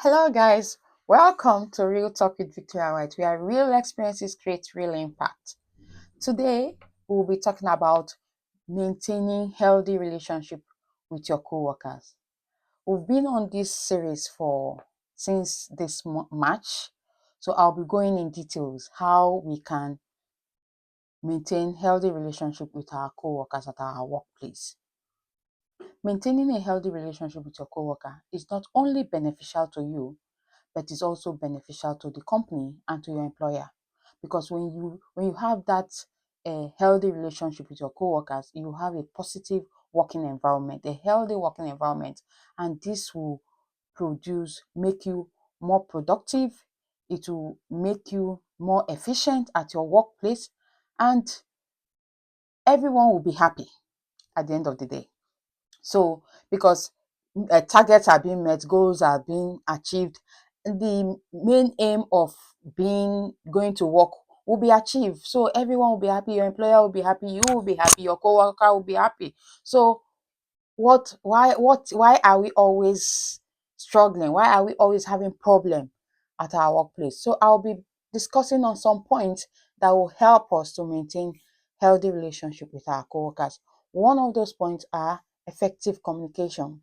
Hello, guys. Welcome to Real Talk with Victoria White, where real experiences create real impact. Today, we'll be talking about maintaining healthy relationship with your coworkers. We've been on this series for since this March, so I'll be going in details how we can maintain healthy relationship with our coworkers at our workplace. Maintaining a healthy relationship with your coworker is not only beneficial to you, but is also beneficial to the company and to your employer, because when you have that healthy relationship with your coworkers, you have a positive working environment, a healthy working environment, and this will make you more productive. It will make you more efficient at your workplace, and everyone will be happy at the end of the day. So, because targets are being met, goals are being achieved, the main aim of being going to work will be achieved. So everyone will be happy, your employer will be happy, you will be happy, your coworker will be happy. So why are we always struggling? Why are we always having problem at our workplace? So I'll be discussing on some points that will help us to maintain healthy relationship with our coworkers. One of those points are effective communication.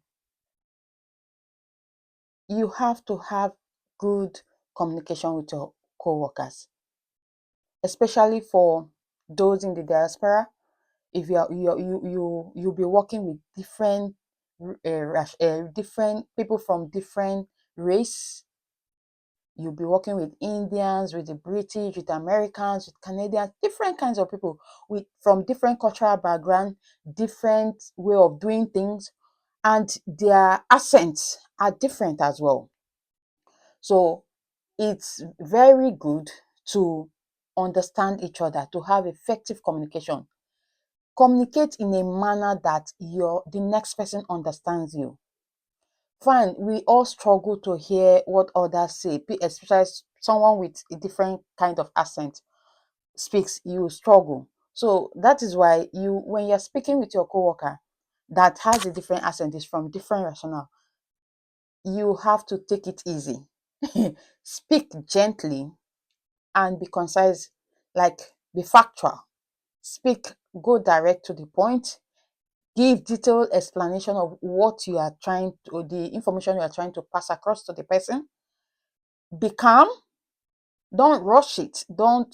You have to have good communication with your coworkers, especially for those in the diaspora. If you'll be working with different people from different race. You'll be working with Indians, with the British, with Americans, with Canadians, different kinds of people with from different cultural background, different way of doing things, and their accents are different as well. So it's very good to understand each other, to have effective communication. Communicate in a manner that the next person understands you. Fine, we all struggle to hear what others say, especially someone with a different kind of accent speaks, you struggle. So that is why when you're speaking with your coworker that has a different accent, is from different rationale, you have to take it easy. Speak gently and be concise, like be factual. Speak, go direct to the point, give detailed explanation of what you are trying to, or the information you are trying to pass across to the person. Be calm, don't rush it. Don't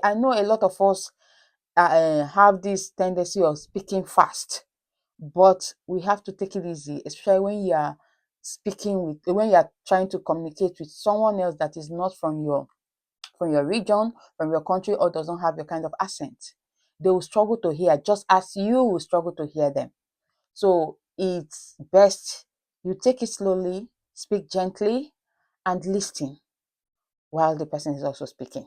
I know a lot of us have this tendency of speaking fast, but we have to take it easy, especially when you are when you are trying to communicate with someone else that is not from your region, from your country, or doesn't have your kind of accent. They will struggle to hear, just as you will struggle to hear them. So it's best you take it slowly, speak gently, and listen while the person is also speaking.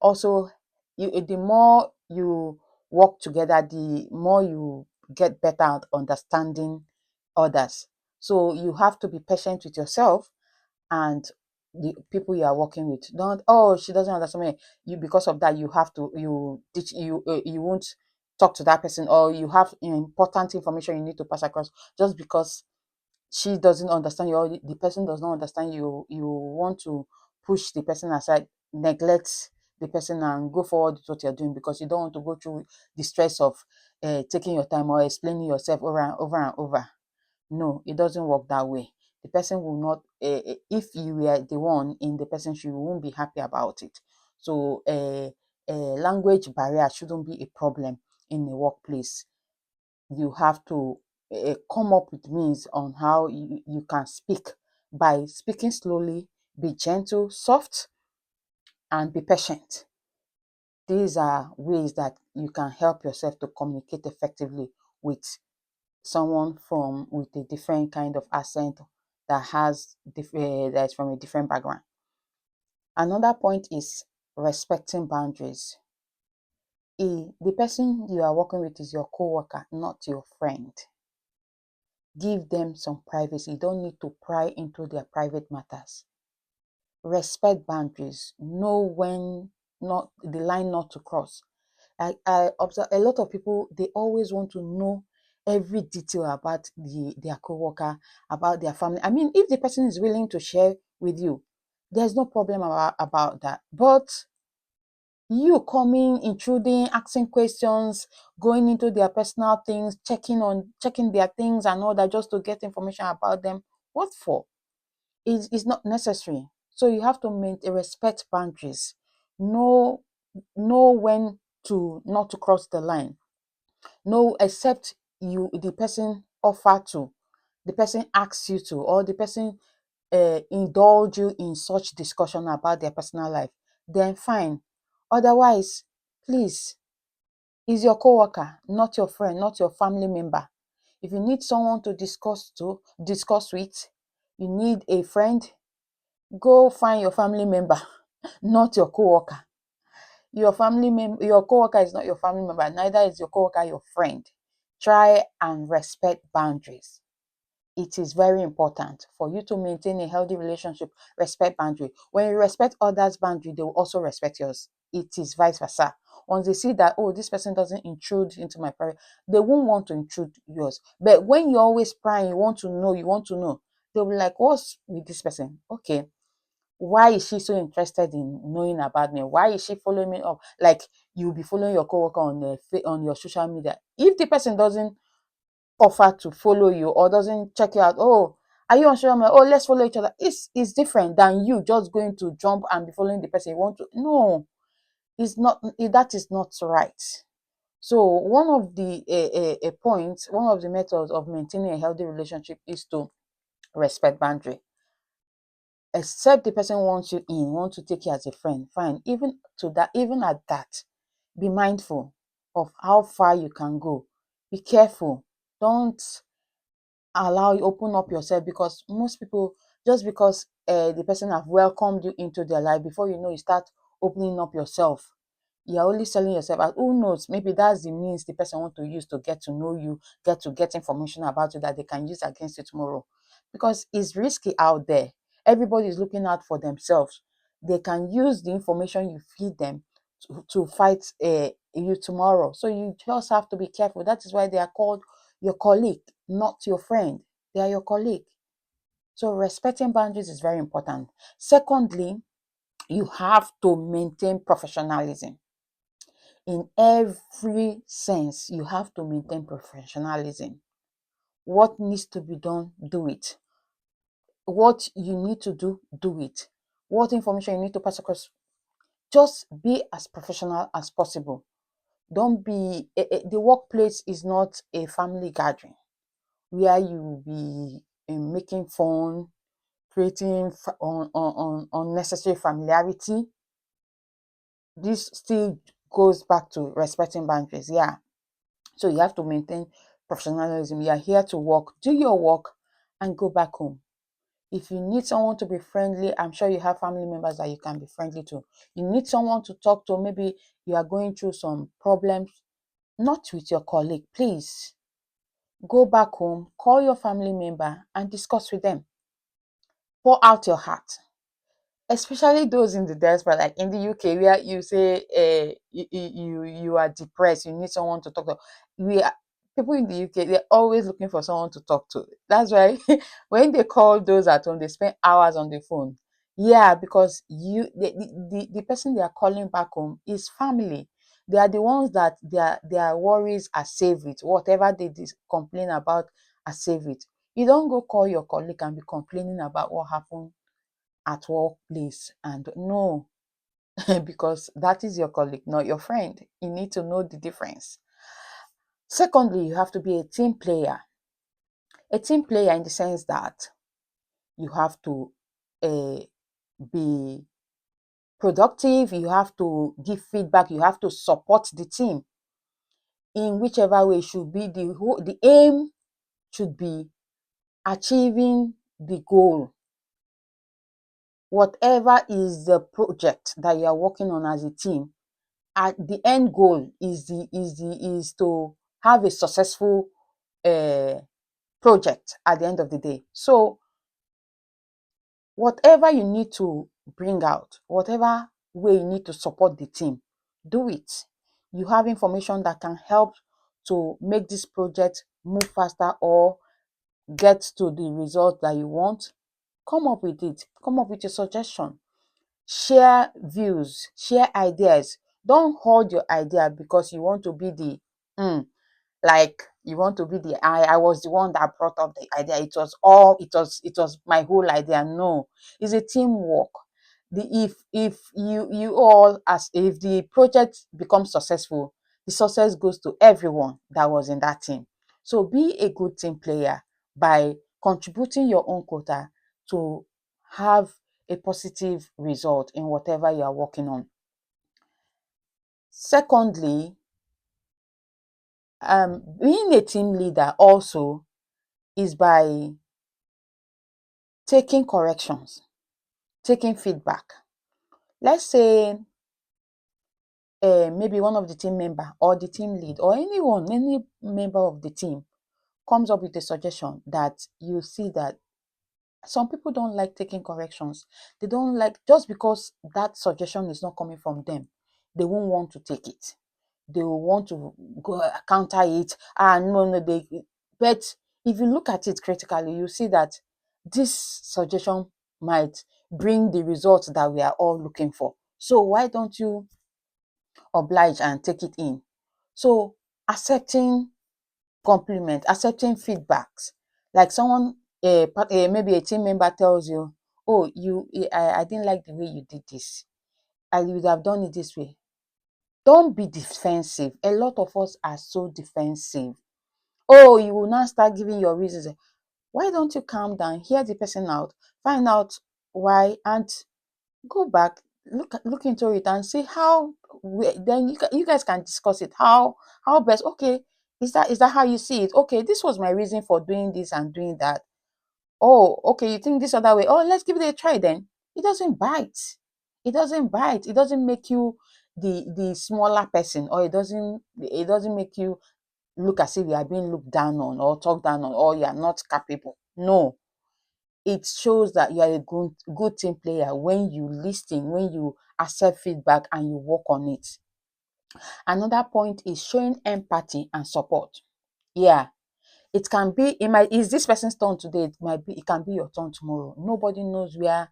Also, the more you work together, the more you get better at understanding others. So you have to be patient with yourself and the people you are working with. Don't, oh, she doesn't understand me, you, because of that you have to, you won't talk to that person, or you have important information you need to pass across. Just because she doesn't understand you, or the person does not understand you, you want to push the person aside, neglect the person and go forward with what you're doing, because you don't want to go through the stress of taking your time or explaining yourself over and over and over. No, it doesn't work that way. The person will not, if you were the one in the person's shoe, you won't be happy about it. So, language barrier shouldn't be a problem in the workplace. You have to come up with means on how you can speak, by speaking slowly, be gentle, soft, and be patient. These are ways that you can help yourself to communicate effectively with someone from with a different kind of accent that's from a different background. Another point is respecting boundaries. The person you are working with is your co-worker, not your friend. Give them some privacy. You don't need to pry into their private matters. Respect boundaries. Know when not the line not to cross. I observe a lot of people, they always want to know every detail about their co-worker, about their family. I mean, if the person is willing to share with you, there's no problem about that. But you coming, intruding, asking questions, going into their personal things, checking their things and all that just to get information about them, what for? It's not necessary. So you have to respect boundaries. Know know when to not to cross the line. No, except the person offer to, the person asks you to, or the person indulge you in such discussion about their personal life, then fine. Otherwise, please, is your coworker, not your friend, not your family member. If you need someone to discuss with, you need a friend, go find your family member, not your coworker. Your coworker is not your family member, neither is your coworker your friend. Try and respect boundaries. It is very important for you to maintain a healthy relationship. Respect boundary. When you respect others' boundary, they will also respect yours. It is vice versa. Once they see that, oh, this person doesn't intrude into my private, they won't want to intrude yours. But when you're always prying, you want to know, they'll be like, what's with this person? Okay, why is she so interested in knowing about me? Why is she following me up? Like, you'll be following your coworker on your social media. If the person doesn't offer to follow you or doesn't check you out, oh, are you on social media? Oh, let's follow each other. It's different than you just going to jump and be following the person you want to. No, it's not. That is not right. So one of the points, one of the methods of maintaining a healthy relationship is to respect boundary. Except the person wants you in, wants to take you as a friend, fine. Even at that, be mindful of how far you can go. Be careful. Don't allow you open up yourself, because most people, just because the person have welcomed you into their life, before you know, you start opening up yourself. You're only selling yourself out. Who knows, maybe that's the means the person want to use to get to know you, get information about you that they can use against you tomorrow. Because it's risky out there. Everybody is looking out for themselves. They can use the information you feed them to fight you tomorrow. So you just have to be careful. That is why they are called your colleague, not your friend. They are your colleague. So respecting boundaries is very important. Secondly, you have to maintain professionalism. In every sense, you have to maintain professionalism. What needs to be done, do it. What you need to do it. What information you need to pass across, just be as professional as possible. Don't be, the workplace is not a family gathering where you will be making fun, creating unnecessary familiarity. This still goes back to respecting boundaries. Yeah. So you have to maintain professionalism. You are here to work, do your work, and go back home. If you need someone to be friendly, I'm sure you have family members that you can be friendly to. You need someone to talk to. Maybe you are going through some problems, not with your colleague. Please go back home, call your family member, and discuss with them. Pour out your heart, especially those in the diaspora, like in the UK, where you say you are depressed, you need someone to talk to. We are, people in the UK, they're always looking for someone to talk to. That's why when they call those at home, they spend hours on the phone. Yeah, because the person they are calling back home is family. They are the ones that their worries are saved with. Whatever they complain about are saved with. You don't go call your colleague and be complaining about what happened at workplace, and no, because that is your colleague, not your friend. You need to know the difference. Secondly, you have to be a team player in the sense that you have to uh, be productive, you have to give feedback, you have to support the team in whichever way. Should be the aim should be achieving the goal. Whatever is the project that you are working on as a team, at the end goal is to have a successful uh, project at the end of the day. So whatever you need to bring out, whatever way you need to support the team, do it. You have information that can help to make this project move faster or get to the result that you want, come up with it. Come up with a suggestion. Share views, share ideas. Don't hold your idea because you want to be the like you want to be the I was the one that brought up the idea. It was my whole idea. No, it's a teamwork. The if you all, as if the project becomes successful, the success goes to everyone that was in that team. So be a good team player by contributing your own quota to have a positive result in whatever you are working on. Secondly, being a team leader also is by taking corrections, taking feedback. Let's say maybe one of the team member or the team lead or anyone, any member of the team comes up with a suggestion that you see that some people don't like taking corrections. They don't like, just because that suggestion is not coming from them, they won't want to take it. They will want to go counter it. No, no, but if you look at it critically, you see that this suggestion might bring the results that we are all looking for. So why don't you oblige and take it in? So accepting compliment, accepting feedbacks. Like someone, maybe a team member tells you, "Oh, I didn't like the way you did this. I would have done it this way." Don't be defensive. A lot of us are so defensive. Oh, you will now start giving your reasons. Why don't you calm down, hear the person out, find out why, and go back, look into it and see how then you guys can discuss it. How best, okay, is that how you see it? Okay, this was my reason for doing this and doing that. Oh, okay, you think this other way. Oh, let's give it a try then. It doesn't bite. It doesn't bite. It doesn't make you the smaller person, or it doesn't make you look as if you are being looked down on or talked down on or you are not capable. No, it shows that you are a good team player when you listen, when you accept feedback and you work on it. Another point is showing empathy and support. Yeah, it can be, it might, is this person's turn today, it can be your turn tomorrow. Nobody knows where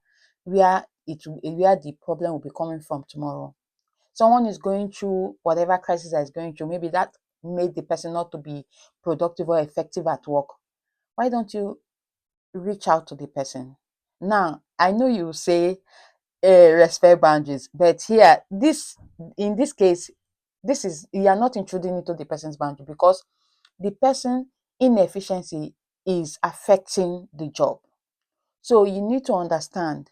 the problem will be coming from tomorrow. Someone is going through whatever crisis that is going through, maybe that made the person not to be productive or effective at work. Why don't you reach out to the person? Now, I know you say respect boundaries, but here, in this case, this is, you are not intruding into the person's boundary because the person inefficiency is affecting the job. So you need to understand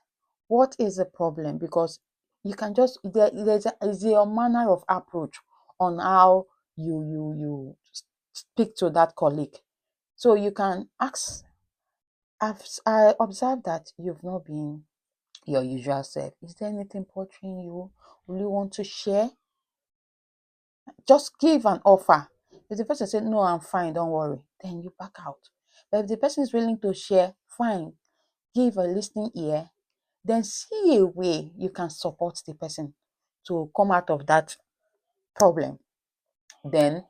what is the problem, because you can just, is your manner of approach on how you speak to that colleague. So you can ask, I observe that you've not been your usual self. Is there anything bothering you? Will you want to share? Just give an offer. If the person said, "No, I'm fine, don't worry," then you back out. But if the person is willing to share, fine, give a listening ear, then see a way you can support the person to come out of that problem. Then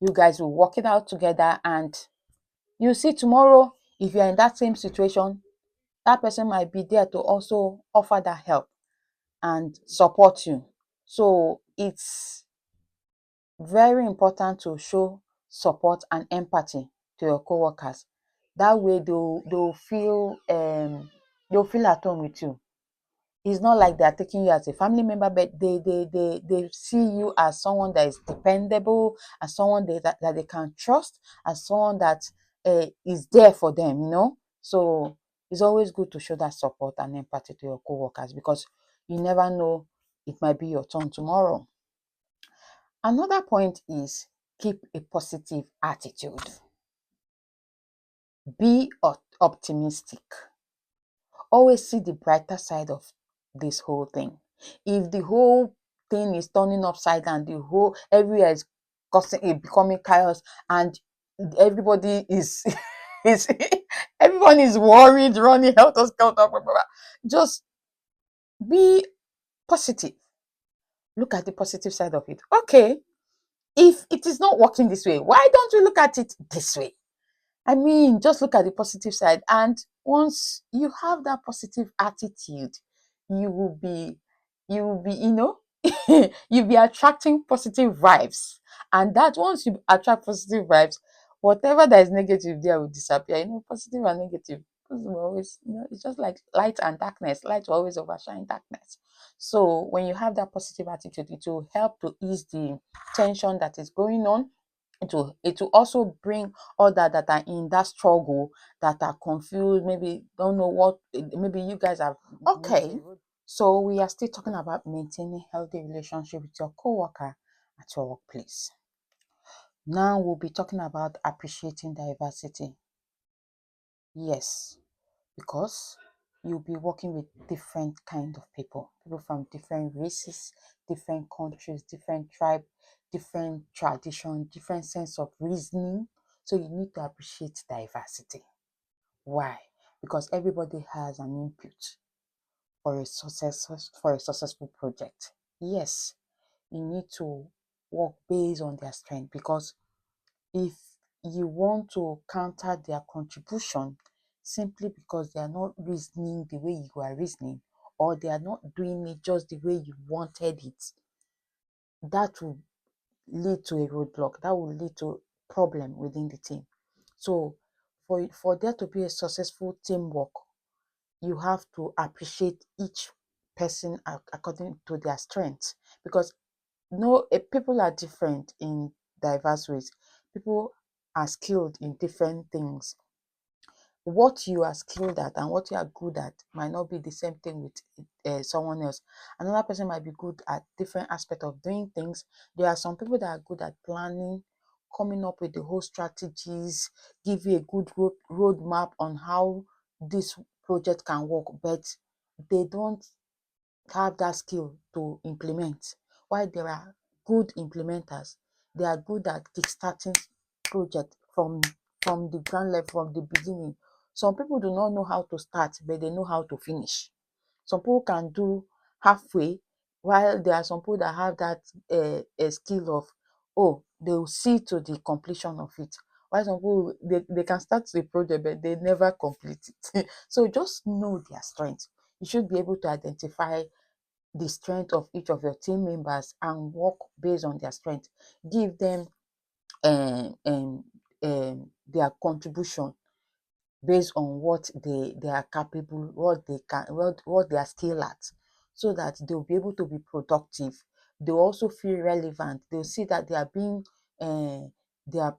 you guys will work it out together, and you see tomorrow, if you're in that same situation, that person might be there to also offer that help and support you. So it's very important to show support and empathy to your coworkers. That way they'll feel at home with you. It's not like they're taking you as a family member, but they see you as someone that is dependable, as someone that they can trust, as someone that is there for them. So it's always good to show that support and empathy to your coworkers, because you never know, it might be your turn tomorrow. Another point is keep a positive attitude. Be optimistic. Always see the brighter side of this whole thing. If the whole thing is turning upside down, the whole everywhere is becoming chaos, and everybody is is everyone is worried, running helter skelter, blah, blah, blah. Just be positive. Look at the positive side of it. Okay, If it is not working this way, why don't we look at it this way? I mean, just look at the positive side. And once you have that positive attitude, you will be, you'll be attracting positive vibes. And that once you attract positive vibes, whatever that is negative there will disappear. Positive and negative. Will always, it's just like light and darkness. Light will always overshine darkness. So when you have that positive attitude, it will help to ease the tension that is going on. It will also bring others that are in that struggle, that are confused, maybe don't know what, maybe you guys have. Okay, so we are still talking about maintaining healthy relationship with your coworker at your workplace. Now we'll be talking about appreciating diversity. Yes, because you'll be working with different kind of people from different races, different countries, different tribe, different tradition, different sense of reasoning. So you need to appreciate diversity. Why? Because everybody has an input for a successful project. Yes, you need to work based on their strength, because if you want to counter their contribution simply because they are not reasoning the way you are reasoning, or they are not doing it just the way you wanted it, that will lead to a roadblock, that will lead to problem within the team. So for there to be a successful teamwork, you have to appreciate each person according to their strengths, because no, people are different in diverse ways. People are skilled in different things. What you are skilled at and what you are good at might not be the same thing with someone else. Another person might be good at different aspect of doing things. There are some people that are good at planning, coming up with the whole strategies, give you a good roadmap on how this project can work, but they don't have that skill to implement. While there are good implementers, they are good at kickstarting project from the ground level, from the beginning. Some people do not know how to start, but they know how to finish. Some people can do halfway, while there are some people that have that a skill of, oh, they will see to the completion of it. While some people, they can start the project, but they never complete it. So just know their strength. You should be able to identify the strength of each of your team members and work based on their strength. Give them um, um, their contribution based on what they are capable, what they can, what they are skilled at, so that they'll be able to be productive. They'll also feel relevant. They'll see that they are being they are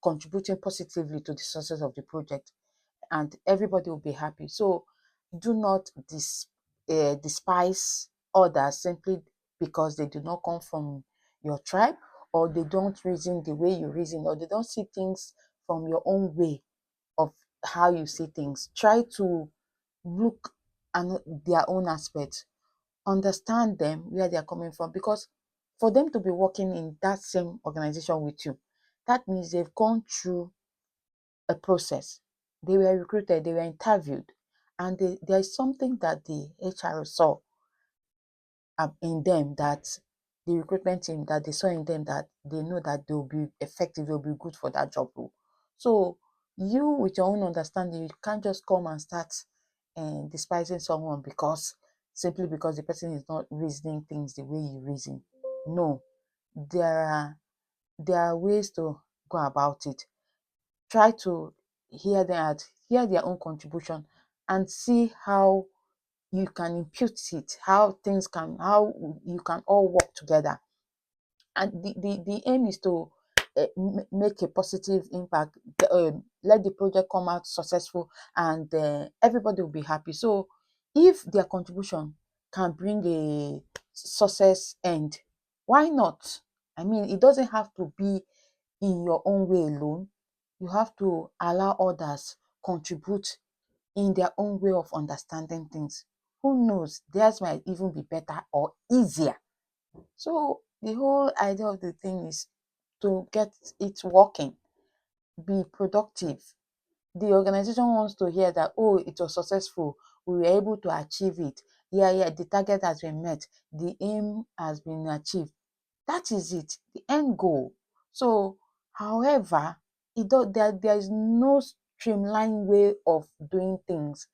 contributing positively to the success of the project, and everybody will be happy. So do not despise others simply because they do not come from your tribe, or they don't reason the way you reason, or they don't see things from your own way of how you see things. Try to look at their own aspects, understand them, where they are coming from, because for them to be working in that same organization with you, that means they've gone through a process. They were recruited, they were interviewed, and there is something that the HR saw in them, that the recruitment team, that they saw in them, that they know that they'll be effective, they'll be good for that job role. So you, with your own understanding, you can't just come and start despising someone because simply because the person is not reasoning things the way you reason. No, there are ways to go about it. Try to hear their own contribution, and see how you can impute it, how you can all work together. And the aim is to make a positive impact, let the project come out successful, and everybody will be happy. So if their contribution can bring a success end, why not? I mean, it doesn't have to be in your own way alone. You have to allow others contribute in their own way of understanding things. Who knows, theirs might even be better or easier. So the whole idea of the thing is to get it working, be productive. The organization wants to hear that, oh, it was successful, we were able to achieve it. Yeah, the target has been met, the aim has been achieved. That is it, the end goal. So, however, there is no streamlined way of doing things.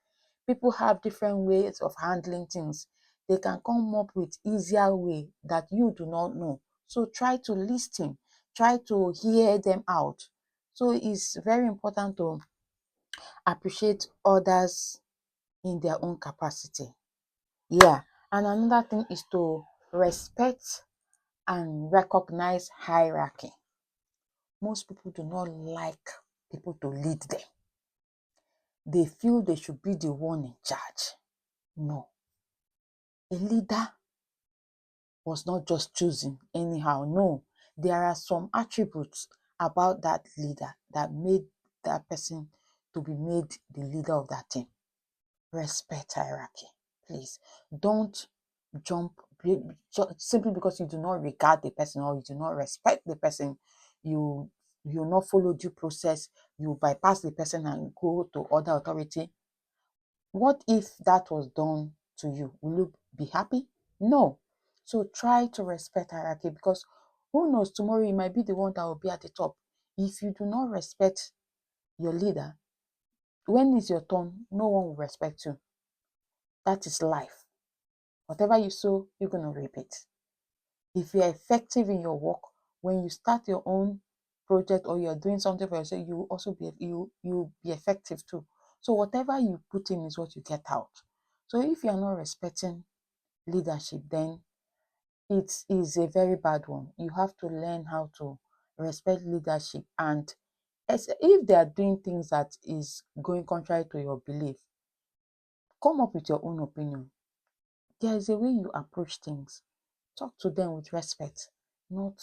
People have different ways of handling things. They can come up with easier way that you do not know. So try to listen, try to hear them out. So it's very important to appreciate others in their own capacity. Yeah. And another thing is to respect and recognize hierarchy. Most people do not like people to lead them. They feel they should be the one in charge. No. A leader was not just chosen anyhow. No. There are some attributes about that leader that made that person to be made the leader of that team. Respect hierarchy, please. Don't jump simply because you do not regard the person or you do not respect the person. You not follow due process, you bypass the person and go to other authority. What if that was done to you? Will you be happy? No. So try to respect hierarchy, because who knows, tomorrow you might be the one that will be at the top. If you do not respect your leader, when it's your turn, no one will respect you. That is life. Whatever you sow, you're going to reap it. If you're effective in your work, when you start your own project or you're doing something for yourself, you will also be effective too. So whatever you put in is what you get out. So if you're not respecting leadership, then it is a very bad one. You have to learn how to respect leadership, and if they are doing things that is going contrary to your belief, come up with your own opinion. There is a way you approach things. Talk to them with respect, not